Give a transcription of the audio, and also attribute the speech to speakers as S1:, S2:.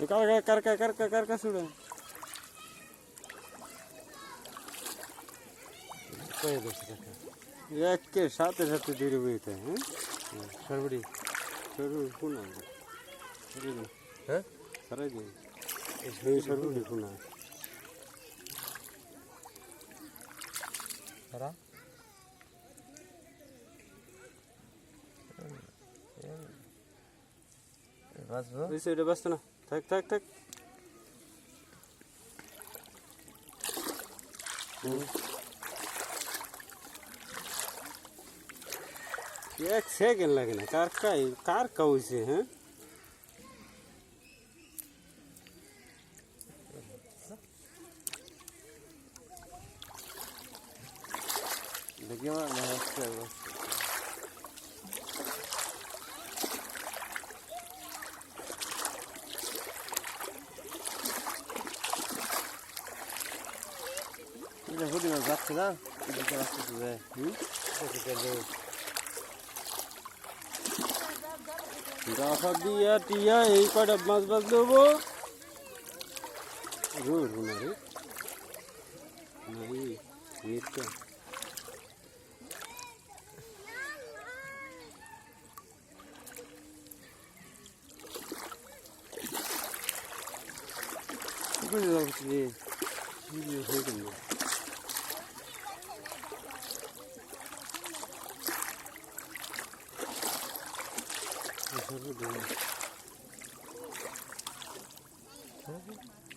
S1: कर का सुड़ा एक के साथ दूर हुए थे सरबड़ी पुना सर सरबड़ी पुना बस ना थक थक थक एक सेकंड लगे ना कार कौ से हैं देखिए যাচ্ছে না গাফা দিয়া টিয়া এই কয়টা মাছ বাজ দেবো রোজ না রে নাই এটা কোন যাচ্ছে রে ভিডিও হয়ে গেল Hı hı.